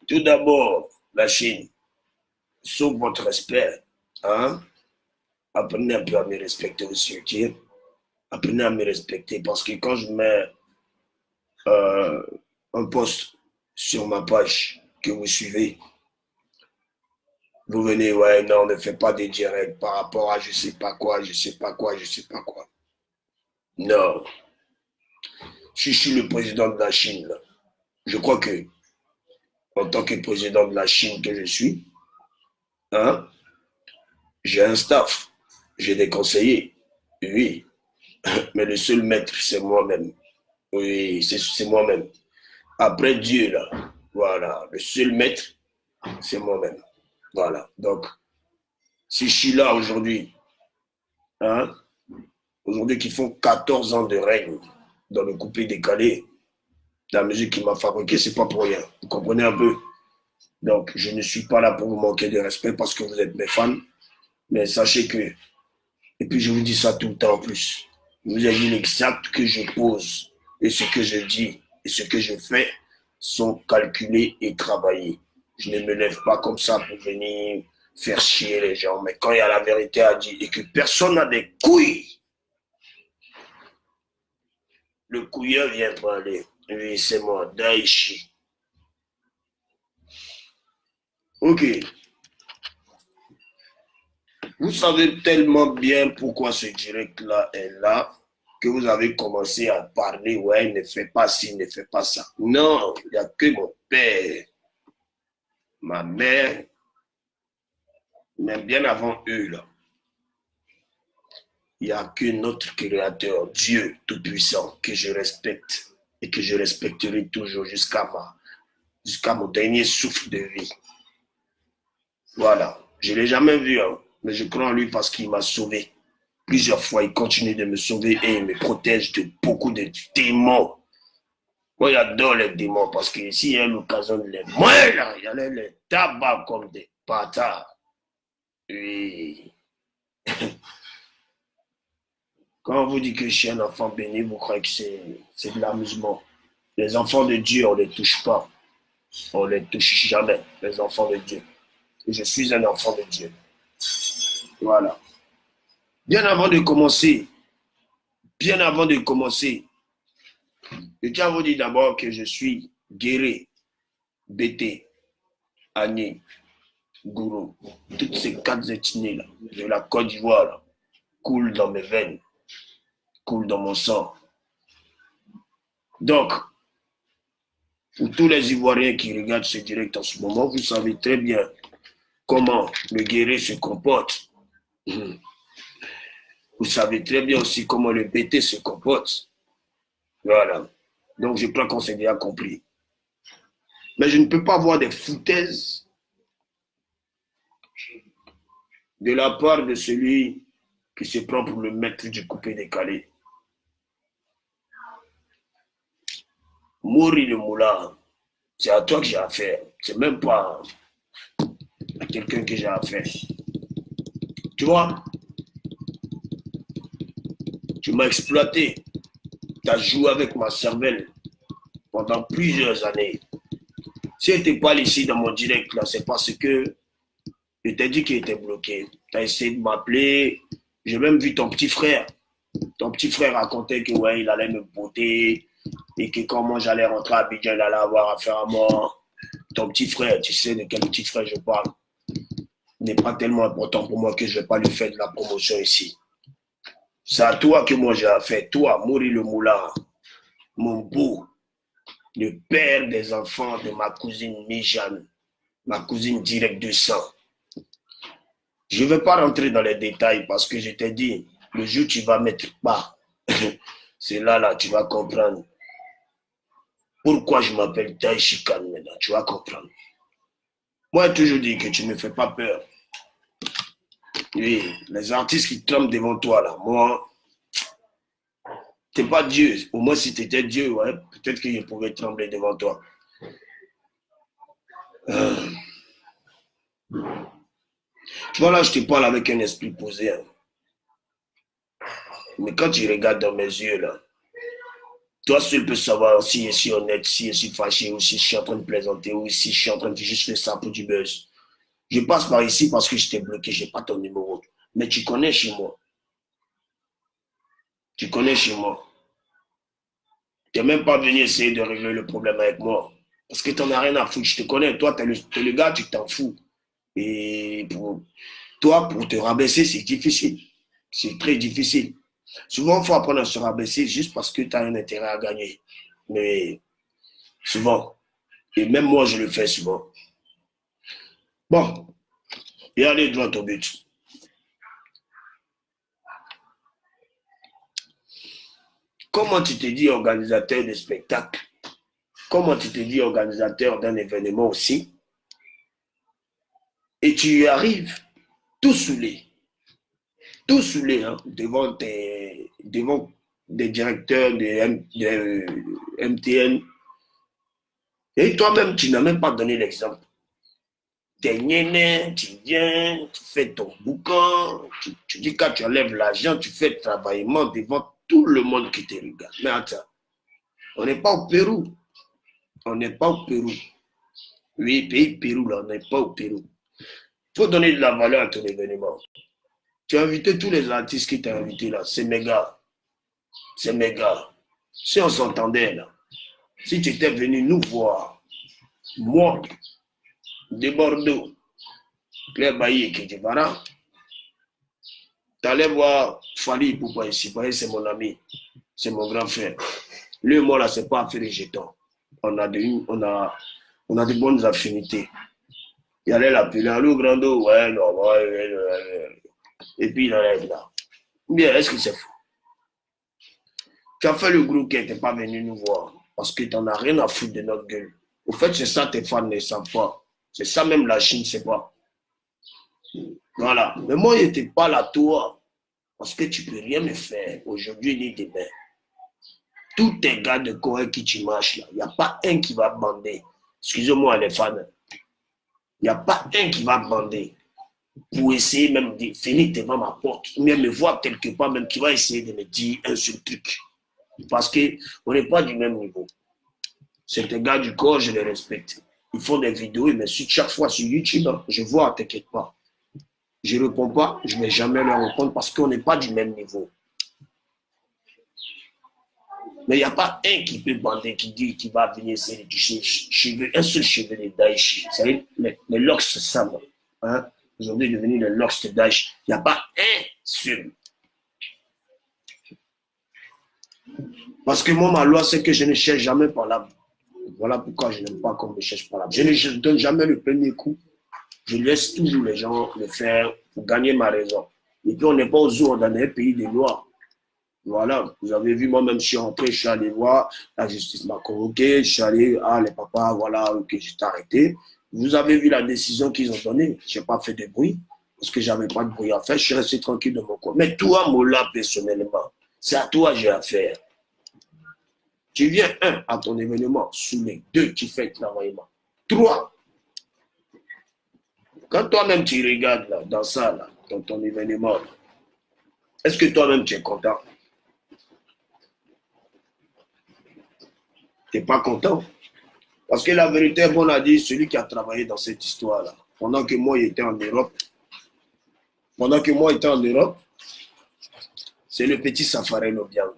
Tout d'abord, la Chine, sauf votre respect, hein, apprenez un peu à me respecter aussi, ok? Apprenez à me respecter parce que quand je mets euh, un post sur ma page que vous suivez, vous venez, ouais, non, ne faites pas des directs par rapport à je sais pas quoi, je sais pas quoi, je sais pas quoi. Non, si je suis le président de la Chine, là, je crois que en tant que président de la Chine que je suis, hein, j'ai un staff, j'ai des conseillers, oui, mais le seul maître, c'est moi-même. Oui, c'est moi-même. Après Dieu, là, voilà, le seul maître, c'est moi-même. Voilà, donc, si je suis là aujourd'hui, hein, aujourd'hui qui font 14 ans de règne dans le coupé décalé, la musique qui m'a fabriqué, c'est pas pour rien. Vous comprenez un peu? Donc, je ne suis pas là pour vous manquer de respect parce que vous êtes mes fans, mais sachez que, et puis je vous dis ça tout le temps en plus, vous avez l'exact que je pose et ce que je dis et ce que je fais sont calculés et travaillés. Je ne me lève pas comme ça pour venir faire chier les gens, mais quand il y a la vérité à dire et que personne n'a des couilles, le couilleur vient parler. Oui, c'est moi, Daichi. Ok. Vous savez tellement bien pourquoi ce direct-là est là que vous avez commencé à parler, ouais, ne fais pas ci, ne fais pas ça. Non, il n'y a que mon père, ma mère, mais bien avant eux, là. Il n'y a que notre Créateur, Dieu Tout-Puissant, que je respecte et que je respecterai toujours jusqu'à mon dernier souffle de vie. Voilà. Je ne l'ai jamais vu, hein, mais je crois en lui parce qu'il m'a sauvé. Plusieurs fois, il continue de me sauver et il me protège de beaucoup de démons. Moi, j'adore les démons parce que s'il y a l'occasion de les mourir, là, il y a les tabac comme des bâtards. Oui. Quand on vous dit que je suis un enfant béni, vous croyez que c'est de l'amusement. Les enfants de Dieu, on ne les touche pas. On ne les touche jamais, les enfants de Dieu. Et je suis un enfant de Dieu. Voilà. Bien avant de commencer, bien avant de commencer, je tiens à vous dire d'abord que je suis guéri, Bété, Agné, Gourou. Toutes ces quatre ethnies-là, de la Côte d'Ivoire, là, coulent dans mes veines, coulent dans mon sang. Donc, pour tous les Ivoiriens qui regardent ce direct en ce moment, vous savez très bien comment le guéri se comporte. Vous savez très bien aussi comment le BT se comporte. Voilà. Donc, je crois qu'on s'est bien compris. Mais je ne peux pas avoir des foutaises de la part de celui qui se prend pour le maître du coupé décalé. Mourir le moulin, c'est à toi que j'ai affaire. C'est même pas à quelqu'un que j'ai affaire. Tu vois, tu m'as exploité. Tu as joué avec ma cervelle pendant plusieurs années. Si tu n'étais pas ici dans mon direct, là, c'est parce que je t'ai dit qu'il était bloqué. Tu as essayé de m'appeler. J'ai même vu ton petit frère. Ton petit frère racontait que ouais, il allait me botter et que quand moi j'allais rentrer à Abidjan, il allait avoir affaire à moi. Ton petit frère, tu sais de quel petit frère je parle, n'est pas tellement important pour moi que je ne vais pas lui faire de la promotion ici. C'est à toi que moi j'ai affaire. Toi, Mouri le Moulin, mon beau, le père des enfants de ma cousine Mijane, ma cousine directe de sang. Je ne vais pas rentrer dans les détails parce que je t'ai dit, le jour où tu vas mettre pas, c'est là, tu vas comprendre pourquoi je m'appelle Daichi Khan maintenant. Tu vas comprendre. Moi, j'ai toujours dit que tu ne me fais pas peur. Oui, les artistes qui tremblent devant toi, là, moi, t'es pas Dieu. Au moins, si tu étais Dieu, ouais, peut-être que je pouvais trembler devant toi. Euh, Tu vois, là, je te parle avec un esprit posé. Hein. Mais quand tu regardes dans mes yeux, là, Toi seul peux savoir si je suis honnête, si je suis fâché, ou si je suis en train de plaisanter, ou si je suis en train de juste faire ça pour du buzz. Je passe par ici parce que je t'ai bloqué, je n'ai pas ton numéro. Mais tu connais chez moi. Tu connais chez moi. Tu n'es même pas venu essayer de régler le problème avec moi. Parce que tu n'en as rien à foutre. Je te connais. Toi, tu es le gars, tu t'en fous. Et pour toi, pour te rabaisser, c'est difficile. C'est très difficile. Souvent, il faut apprendre à se rabaisser juste parce que tu as un intérêt à gagner. Mais souvent, et même moi, je le fais souvent. Bon, et allez droit au but. Comment tu te dis organisateur de spectacle? Comment tu te dis organisateur d'un événement aussi? Et tu y arrives tout saoulé hein, devant des directeurs de MTN. Et toi-même, tu n'as même pas donné l'exemple. T'es néné, tu viens, tu fais ton boucan, tu dis quand tu enlèves l'argent, tu fais le travaillement devant tout le monde qui te regarde. Mais attends, on n'est pas au Pérou. On n'est pas au Pérou. Oui, pays Pérou, là, on n'est pas au Pérou. Il faut donner de la valeur à ton événement. Tu as invité tous les artistes qui t'ont invité là. C'est méga. C'est méga. Si on s'entendait là, si tu étais venu nous voir, moi, de Bordeaux, Claire Bailly et Kedjibara, tu allais voir Fali Poupa ici. C'est mon ami. C'est mon grand frère. Lui et moi là, c'est pas affaire de jetons. On a de bonnes affinités. Il allait l'appeler, allô Grando, ouais, non, ouais. Et puis il enlève là. Bien, est-ce que c'est fou? Tu as fait le groupe qui n'était pas venu nous voir parce que tu n'en as rien à foutre de notre gueule. Au fait, c'est ça tes fans ne savent pas. C'est ça même la Chine ne sait pas. Voilà. Mais moi, je n'étais pas là, toi, parce que tu ne peux rien me faire aujourd'hui ni demain. Tous tes gars de Corée qui tu marches là, il n'y a pas un qui va bander. Excusez-moi les fans. Il n'y a pas un qui va bander pour essayer même de venir devant ma porte, ou bien me voir quelque part même qui va essayer de me dire un seul truc. Parce qu'on n'est pas du même niveau. C'est des gars du corps, je les respecte. Ils font des vidéos, mais chaque fois sur YouTube, je vois, t'inquiète pas. Je ne réponds pas, je ne vais jamais leur répondre parce qu'on n'est pas du même niveau. Mais il n'y a pas un qui peut bander, qui dit qu'il va venir essayer de toucher un seul cheveu de Daesh. Vous savez, les locks, c'est ça. Hein? Aujourd'hui, devenu les locks de Daesh. Il n'y a pas un seul. Parce que moi, ma loi, c'est que je ne cherche jamais par là. Voilà pourquoi je n'aime pas qu'on me cherche par là. Je ne donne jamais le premier coup. Je laisse toujours les gens le faire pour gagner ma raison. Et puis, on n'est pas aux jours dans un pays de loi. Voilà, vous avez vu, moi-même, je suis rentré, je suis allé voir, la justice m'a convoqué, je suis allé, les papas, voilà, ok, je t'ai arrêté. Vous avez vu la décision qu'ils ont donnée. Je n'ai pas fait de bruit, parce que je n'avais pas de bruit à faire, je suis resté tranquille de mon coin. Mais toi, Mola, personnellement, c'est à toi que j'ai affaire. Tu viens, un, à ton événement, saoulé. Deux, tu fais le travaillement. Trois, quand toi-même tu regardes là, dans ça, là, dans ton événement, est-ce que toi-même tu es content? Tu n'es pas content? Parce que la vérité, on a dit, celui qui a travaillé dans cette histoire-là, pendant que moi j'étais en Europe, c'est le petit Safari Lobiang.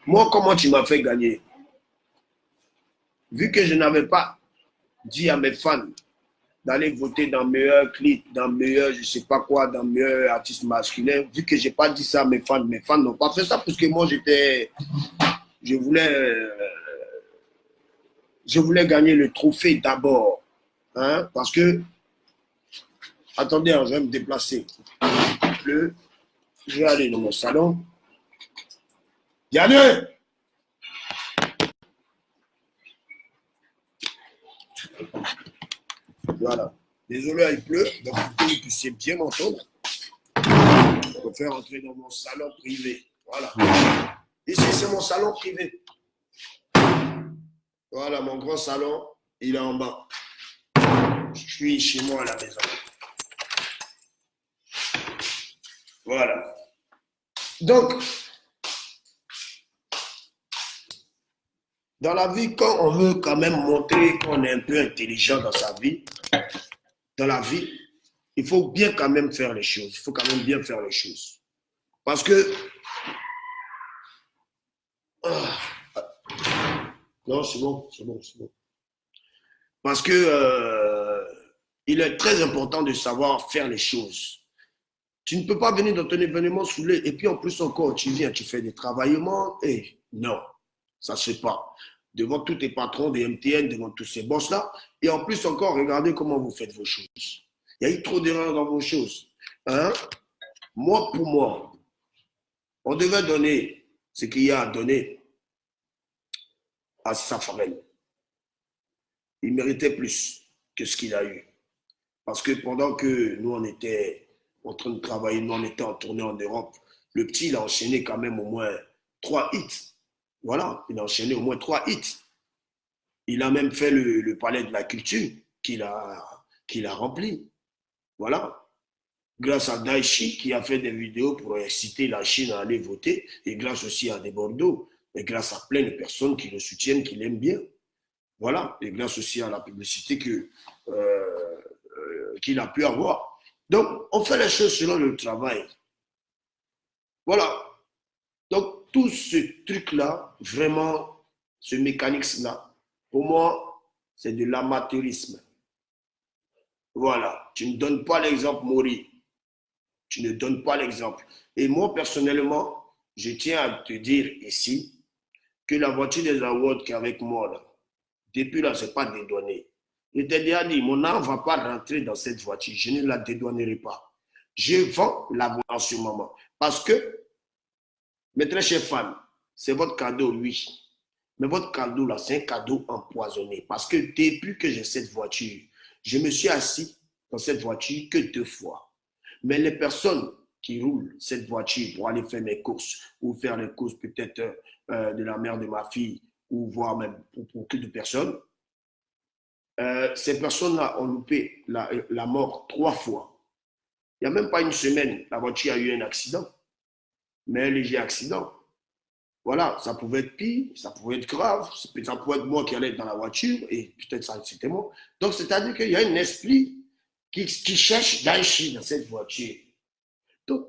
Moi, comment tu m'as fait gagner? Vu que je n'avais pas dit à mes fans d'aller voter dans meilleur clip, dans meilleur, je ne sais pas quoi, dans meilleur artiste masculin, vu que je n'ai pas dit ça à mes fans n'ont pas fait ça parce que moi, je voulais gagner le trophée d'abord. Hein, parce que, attendez, je vais me déplacer. Je vais aller dans mon salon. Yann! Voilà. Désolé, il pleut, donc vous puissiez bien m'entendre. Je préfère entrer dans mon salon privé. Voilà. Ici, c'est mon salon privé. Voilà, mon grand salon, il est en bas. Je suis chez moi à la maison. Voilà. Donc, Dans la vie, quand on veut quand même montrer qu'on est un peu intelligent dans sa vie, dans la vie, il faut bien quand même faire les choses. Il faut quand même bien faire les choses. Parce que... non, c'est bon, c'est bon, c'est bon. Parce que il est très important de savoir faire les choses. Tu ne peux pas venir dans ton événement saoulé et puis en plus encore, tu viens, tu fais des travaillements et non, ça ne se fait pas. Devant tous tes patrons des MTN, devant tous ces boss-là, et en plus encore, regardez comment vous faites vos choses. Il y a eu trop d'erreurs dans vos choses. Hein? Moi, pour moi, on devait donner ce qu'il y a à donner à Safarel. Il méritait plus que ce qu'il a eu. Parce que pendant que nous, on était en train de travailler, nous, on était en tournée en Europe, le petit, il a enchaîné quand même au moins 3 hits. Voilà, il a enchaîné au moins 3 hits. Il a même fait le palais de la culture qu'il a rempli. Voilà. Grâce à Daichi qui a fait des vidéos pour inciter la Chine à aller voter et grâce aussi à des Bordeaux et grâce à plein de personnes qui le soutiennent, qui l'aiment bien. Voilà. Et grâce aussi à la publicité qu'il a pu avoir. Donc, on fait les choses selon le travail. Voilà. Donc, tout ce truc-là, vraiment, ce mécanisme-là, pour moi, c'est de l'amateurisme. Voilà. Tu ne donnes pas l'exemple, Maury. Tu ne donnes pas l'exemple. Et moi, personnellement, je tiens à te dire ici que la voiture des awards qui est avec moi, là, depuis là, ce n'est pas dédouané. Je t'ai déjà dit, mon âme ne va pas rentrer dans cette voiture. Je ne la dédouanerai pas. Je vends la voiture en ce moment. Parce que, mes très chers fans, c'est votre cadeau, oui. Mais votre cadeau, là, c'est un cadeau empoisonné. Parce que depuis que j'ai cette voiture, je me suis assis dans cette voiture que 2 fois. Mais les personnes qui roulent cette voiture pour aller faire mes courses ou faire les courses peut-être de la mère de ma fille ou voire même pour beaucoup de personnes, ces personnes-là ont loupé la mort 3 fois. Il n'y a même pas une semaine, la voiture a eu un accident, mais un léger accident. Voilà, ça pouvait être pire, ça pouvait être grave, ça pouvait être moi qui allais dans la voiture et peut-être ça c'était moi. Donc, c'est-à-dire qu'il y a un esprit qui cherche d'enrichir dans cette voiture. Donc,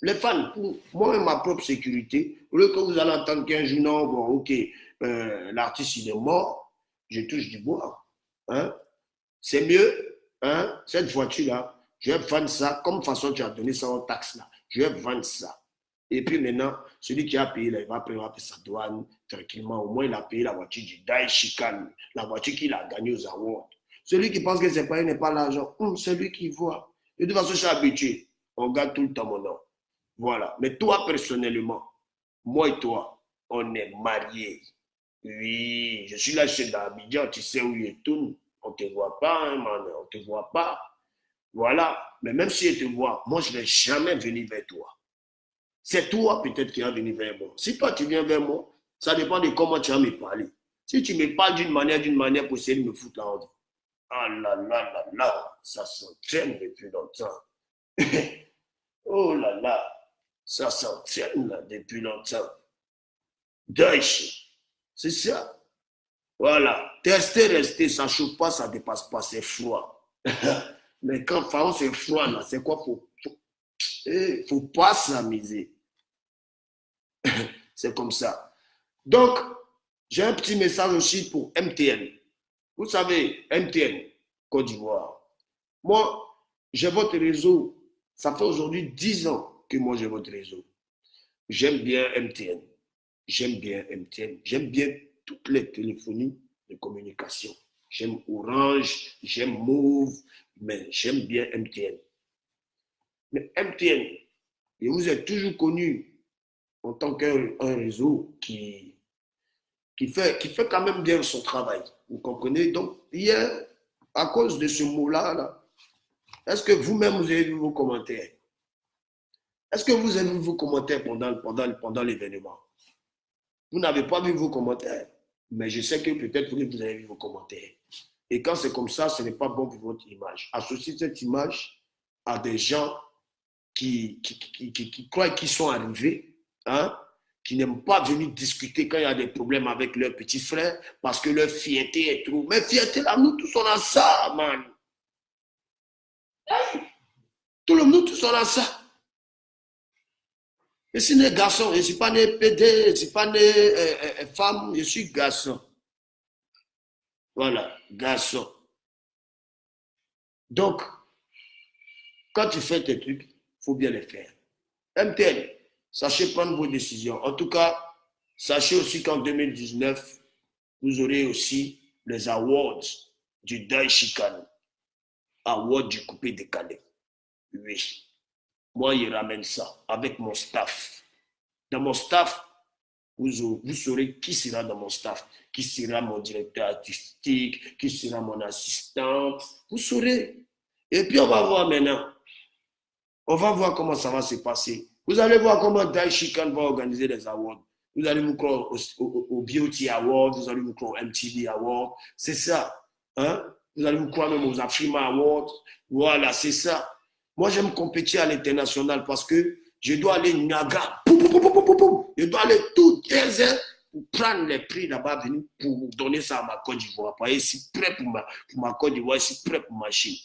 les fans, pour moi et ma propre sécurité, au lieu que vous allez entendre qu'un jour, non, bon, ok, l'artiste il est mort, je touche du bois. Hein? C'est mieux, hein, cette voiture-là, je vais vendre ça, comme façon tu as donné ça en taxe là, je vais vendre ça. Et puis maintenant, celui qui a payé, là, il va payer sa douane tranquillement. Au moins, il a payé la voiture du Daishikan, la voiture qu'il a gagnée aux awards. Celui qui pense que c'est pas, il n'est pas l'argent, c'est lui qui voit. Et de toute façon, je suis habitué. On garde tout le temps mon nom. Voilà. Mais toi, personnellement, moi et toi, on est mariés. Oui, je suis là chez Abidjan, tu sais où il tourne. On ne te voit pas, hein, man, on ne te voit pas. Voilà. Mais même si je te vois, moi, je ne vais jamais venir vers toi. C'est toi peut-être qui vas venir vers moi. Si toi, tu viens vers moi, ça dépend de comment tu vas me parler. Si tu me parles d'une manière pour essayer de me foutre la honte. Ah là là là là, ça s'entraîne depuis longtemps. Oh là là, ça s'entraîne là depuis longtemps. Deutsch, c'est ça. Voilà, rester, ça ne chauffe pas, ça ne dépasse pas, c'est froid. Mais quand vraiment c'est froid, là, c'est quoi? Faut pas s'amuser. C'est comme ça. Donc, j'ai un petit message aussi pour MTN. Vous savez, MTN, Côte d'Ivoire. Moi, j'ai votre réseau. Ça fait aujourd'hui 10 ans que moi j'ai votre réseau. J'aime bien MTN. J'aime bien MTN. J'aime bien toutes les téléphonies de communication. J'aime Orange, j'aime Move, mais j'aime bien MTN. Mais MTN, et vous êtes toujours connu en tant qu'un réseau qui fait quand même bien son travail. Vous comprenez? Donc, hier, à cause de ce mot-là, là, est-ce que vous-même, vous avez vu vos commentaires? Est-ce que vous avez vu vos commentaires pendant l'événement? Vous n'avez pas vu vos commentaires, mais je sais que peut-être vous avez vu vos commentaires. Et quand c'est comme ça, ce n'est pas bon pour votre image. Associez cette image à des gens qui croient qu'ils sont arrivés, hein, qui n'aiment pas venir discuter quand il y a des problèmes avec leur petit frère parce que leur fierté est trop. Mais fierté là, nous tous on a ça, man. Tout le monde, tous on a ça. Je suis né garçon, je ne suis pas né PD, je ne suis pas né femme, je suis garçon. Voilà, garçon. Donc, quand tu fais tes trucs, il faut bien les faire. MTN, sachez prendre vos décisions. En tout cas, sachez aussi qu'en 2019, vous aurez aussi les awards du Dai Chican, award du coupé décalé. Oui, moi, je ramène ça avec mon staff. Dans mon staff, vous saurez qui sera dans mon staff, qui sera mon directeur artistique, qui sera mon assistant. Vous saurez. Et puis, on va voir maintenant. On va voir comment ça va se passer. Vous allez voir comment Dai Chican va organiser les awards. Vous allez vous croire au Beauty Award, vous allez vous croire au MTV Award. C'est ça. Hein? Vous allez vous croire même aux Afrima Awards. Voilà, c'est ça. Moi, j'aime compétir à l'international parce que je dois aller Naga. Je dois aller tout désert pour prendre les prix là-bas, venir pour donner ça à ma Côte d'Ivoire. Je suis prêt pour ma Côte d'Ivoire, je suis prêt pour ma Chine.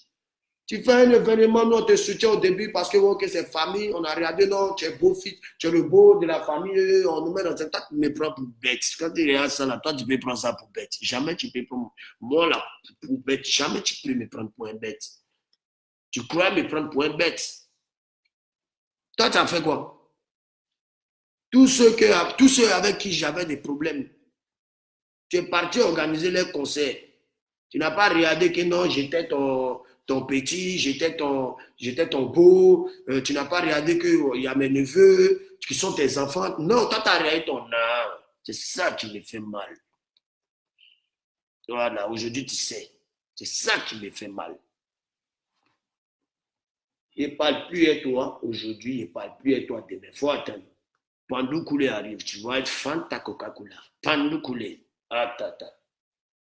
Tu fais un événement, nous on te soutient au début parce que okay, c'est famille, on a regardé, non, tu es beau fils, tu es le beau de la famille, on nous met dans un tas, tu me prends pour bête. Quand tu regardes ça là, toi tu peux prendre ça pour bête. Jamais tu peux prendre moi là pour bête, jamais tu peux me prendre pour un bête. Tu crois me prendre pour un bête. Toi, tu as fait quoi? Tous ceux avec qui j'avais des problèmes, tu es parti organiser les concerts. Tu n'as pas regardé que non, j'étais ton petit, j'étais ton beau. Tu n'as pas regardé qu'il y a mes neveux qui sont tes enfants. Non, toi, tu as regardé ton âme. C'est ça qui me fait mal. Voilà, aujourd'hui, tu sais. C'est ça qui me fait mal. Il ne parle plus à toi aujourd'hui, il ne parle plus à toi demain. Il faut attendre. Pendou Koulé arrive, tu vas être fan de ta Coca-Cola. Pendou Koulé. Ah, tata.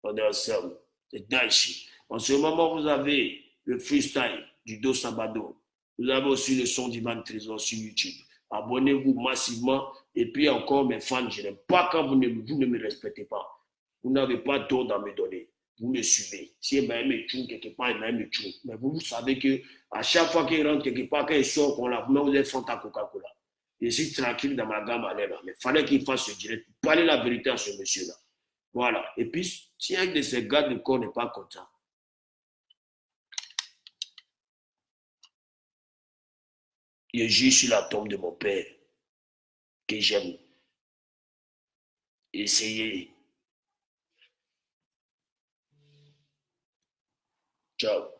On est ensemble. C'est Daichi. En ce moment, vous avez le freestyle du Dos Sabado. Vous avez aussi le son d'Ivan Trésor sur YouTube. Abonnez-vous massivement. Et puis encore, mes fans, je n'aime pas quand vous ne me respectez pas. Vous n'avez pas d'ordre à me donner. Vous me suivez. Si il m'a aimé tout quelque part, il m'a aimé tout. Mais vous savez que à chaque fois qu'il rentre quelque part, quand il sort, qu'on l'a, vous êtes Fanta Coca-Cola. Je suis tranquille dans ma gamme à l'air. Mais il fallait qu'il fasse ce direct. Parlez la vérité à ce monsieur-là. Voilà. Et puis, si un de ces gars de corps n'est pas content, je jure sur la tombe de mon père que j'aime. Essayez. Ciao.